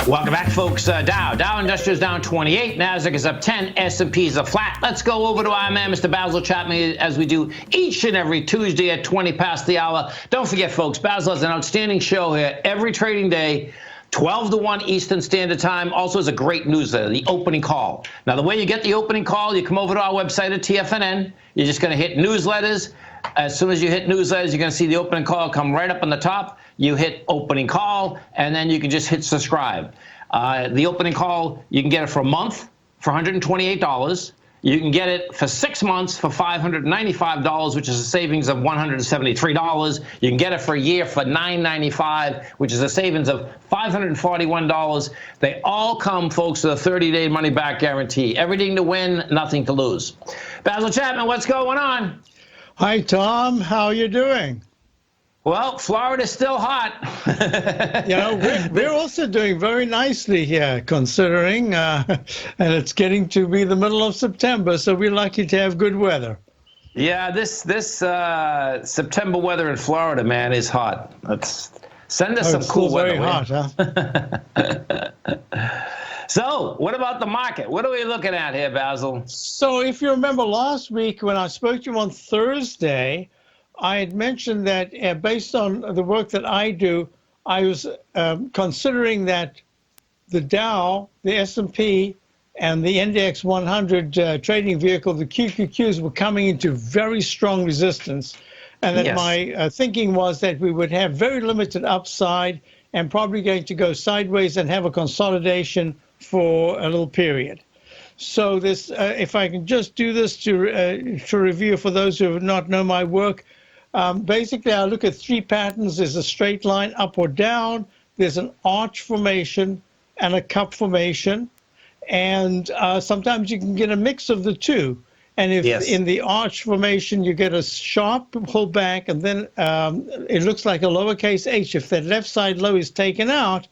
Welcome back, folks. Dow Industrials down 28. Nasdaq is up 10. S&P is flat. Let's go over to our man, Mr. Basil Chapman, as we do each and every Tuesday at 20 past the hour. Don't forget, folks, Basil has an outstanding show here every trading day, 12 to 1 Eastern Standard Time. Also has a great newsletter, the opening call. Now, the way you get the opening call, you come over to our website at TFNN. You're just going to hit newsletters. As soon as you hit newsletters, you're going to see the opening call come right up on the top. You hit opening call, and then you can just hit subscribe. The opening call, you can get it for a month for $128. You can get it for 6 months for $595, which is a savings of $173. You can get it for a year for $995, which is a savings of $541. They all come, folks, with a 30-day money-back guarantee. Everything to win, nothing to lose. Basil Chapman, what's going on? Hi, Tom. How are you doing? Well, Florida's still hot. We're also doing very nicely here, considering, and it's getting to be the middle of September, so we're lucky to have good weather. Yeah, this September weather in Florida, man, is hot. Send us some cool weather. Very hot, huh? So, what about the market? What are we looking at here, Basil? So, if you remember last week when I spoke to you on Thursday, I had mentioned that based on the work that I do, I was considering that the Dow, the S&P, and the Index 100 trading vehicle, the QQQs, were coming into very strong resistance. And that my thinking was that we would have very limited upside and probably going to go sideways and have a consolidation for a little period. So this, if I can just do this to review for those who have not know my work, basically I look at three patterns. There's a straight line up or down, there's an arch formation and a cup formation, and sometimes you can get a mix of the two. And if in the arch formation you get a sharp pullback and then it looks like a lowercase h, if that left side low is taken out,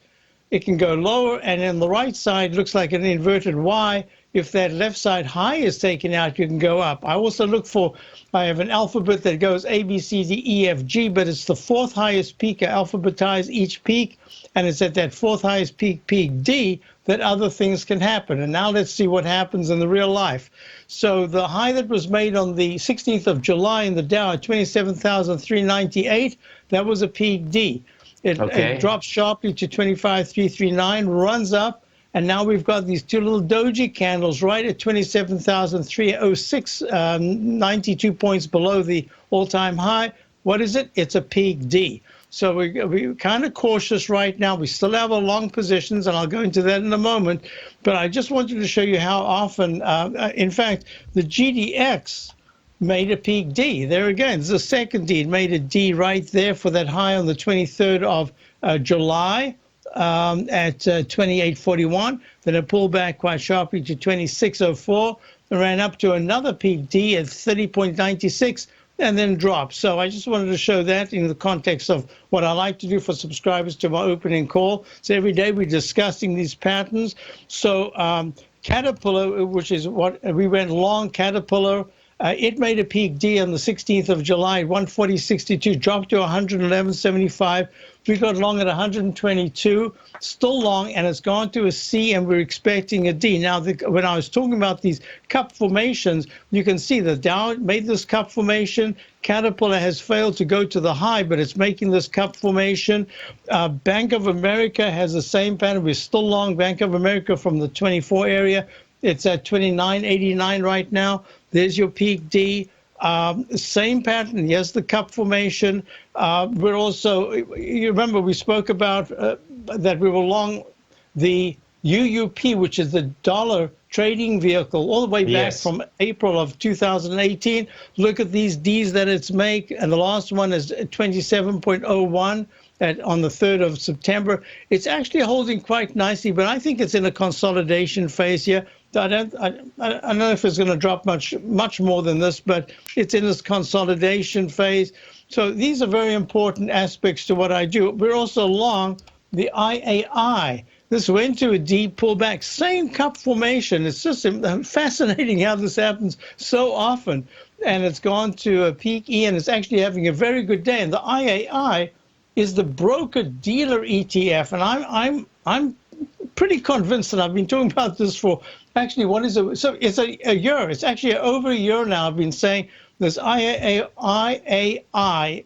it can go lower, and then the right side looks like an inverted Y. If that left side high is taken out, you can go up. I also look for, I have an alphabet that goes A, B, C, D, E, F, G, but it's the fourth highest peak. I alphabetize each peak, and it's at that fourth highest peak, peak D, that other things can happen. And now let's see what happens in the real life. So the high that was made on the 16th of July in the Dow at 27,398, that was a peak D. It drops sharply to 25,339, runs up, and now we've got these two little doji candles right at 27,306, 92 points below the all-time high. What is it? It's a peak D. So we're kind of cautious right now. We still have our long positions, and I'll go into that in a moment. But I just wanted to show you how often, in fact, the GDX made a peak D. There again, it's the second D. It made a D right there for that high on the 23rd of July at 28.41. Then it pulled back quite sharply to 26.04. and ran up to another peak D at 30.96 and then dropped. So I just wanted to show that in the context of what I like to do for subscribers to my opening call. So every day we're discussing these patterns. So Caterpillar, which is what we went long, Caterpillar, it made a peak D on the 16th of July, 140.62, dropped to 111.75. We got long at 122, still long, and it's gone to a C, and we're expecting a D. Now, when I was talking about these cup formations, you can see the Dow made this cup formation. Caterpillar has failed to go to the high, but it's making this cup formation. Bank of America has the same pattern. We're still long Bank of America from the 24 area. It's at 29.89 right now. There's your peak D. Same pattern. Yes, the cup formation. We're also, you remember we spoke about that we were long the UUP, which is the dollar trading vehicle, all the way back from April of 2018. Look at these Ds that it's make, and the last one is 27.01. On the 3rd of September. It's actually holding quite nicely, but I think it's in a consolidation phase here. I don't know if it's going to drop much more than this, but it's in this consolidation phase. So these are very important aspects to what I do. We're also long the IAI. This went to a deep pullback, same cup formation. It's just fascinating how this happens so often. And it's gone to a peak E, and it's actually having a very good day. And the IAI is the broker-dealer ETF, and I'm pretty convinced, and I've been talking about this for actually, what is it? So it's a year. It's actually over a year now. I've been saying this IAI,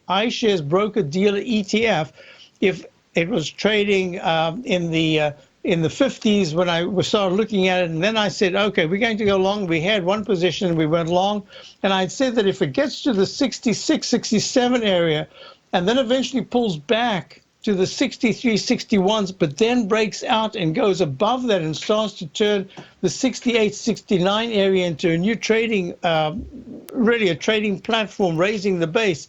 iShares Broker Dealer ETF, if it was trading in the 50s when I started looking at it, and then I said, okay, we're going to go long. We had one position and we went long, and I said that if it gets to the 66, 67 area, and then eventually pulls back to the 63, 61s, but then breaks out and goes above that and starts to turn the 68, 69 area into a new trading, really a trading platform, raising the base.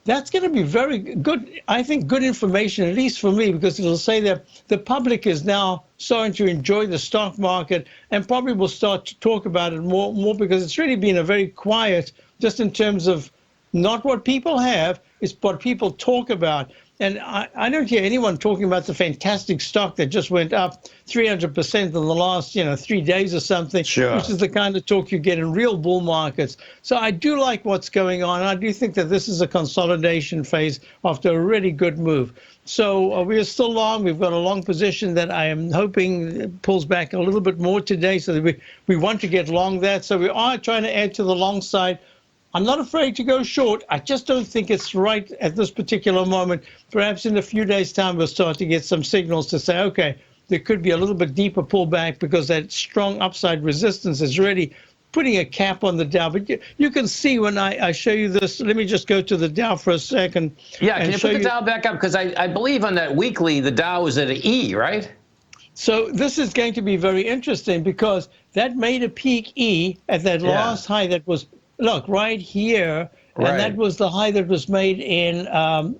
That's going to be very good, I think, good information, at least for me, because it'll say that the public is now starting to enjoy the stock market and probably will start to talk about it more because it's really been a very quiet, just in terms of not what people have, it's what people talk about. And I don't hear anyone talking about the fantastic stock that just went up 300% in the last, 3 days or something, sure, which is the kind of talk you get in real bull markets. So I do like what's going on. I do think that this is a consolidation phase after a really good move. So we are still long. We've got a long position that I am hoping pulls back a little bit more today, so that we want to get long that. So we are trying to add to the long side. I'm not afraid to go short. I just don't think it's right at this particular moment. Perhaps in a few days' time, we'll start to get some signals to say, okay, there could be a little bit deeper pullback because that strong upside resistance is really putting a cap on the Dow. But you can see when I show you this. Let me just go to the Dow for a second. Yeah, can you put the Dow back up? Because I believe on that weekly, the Dow was at an E, right? So this is going to be very interesting because that made a peak E at that last high that was, look, right here. Right. And that was the high that was made in,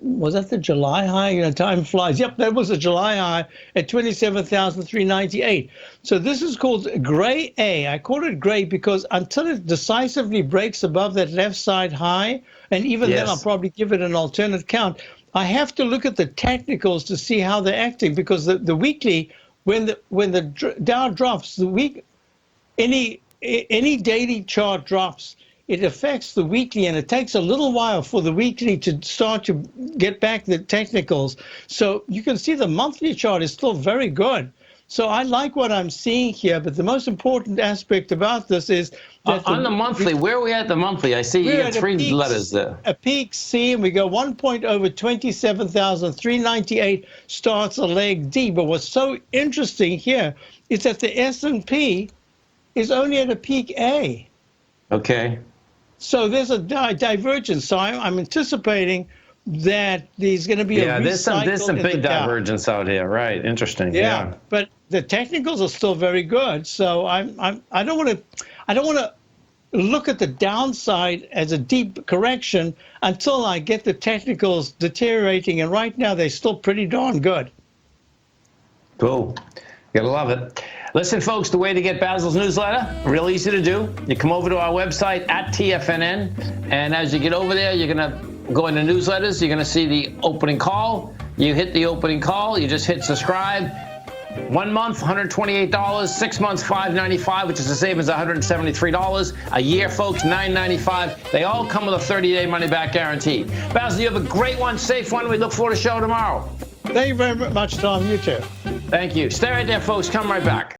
was that the July high? Time flies. Yep, that was a July high at 27,398. So this is called gray A. I call it gray because until it decisively breaks above that left side high, and even then I'll probably give it an alternate count, I have to look at the technicals to see how they're acting, because the weekly, when the Dow drops, any daily chart drops, it affects the weekly, and it takes a little while for the weekly to start to get back the technicals. So you can see the monthly chart is still very good. So I like what I'm seeing here, but the most important aspect about this is that on the monthly, where are we at the monthly? I see you got three letters there. A peak C, and we go 1 point over 27,398, starts a leg D. But what's so interesting here is that the S&P is only at a peak A. Okay. So there's a divergence. So I'm anticipating that there's going to be a recycle. There's some big divergence out here, right? Interesting. Yeah. But the technicals are still very good. So I don't want to look at the downside as a deep correction until I get the technicals deteriorating. And right now they're still pretty darn good. Cool. Gotta love it. Listen, folks, the way to get Basil's newsletter, real easy to do. You come over to our website at TFNN, and as you get over there, you're going to go into newsletters. You're going to see the opening call. You hit the opening call. You just hit subscribe. 1 month, $128. 6 months, $595, which is the same as $173. A year, folks, $995. They all come with a 30-day money-back guarantee. Basil, you have a great one, safe one. We look forward to the show tomorrow. Thank you very much, Tom. You too. Thank you. Stay right there, folks. Come right back.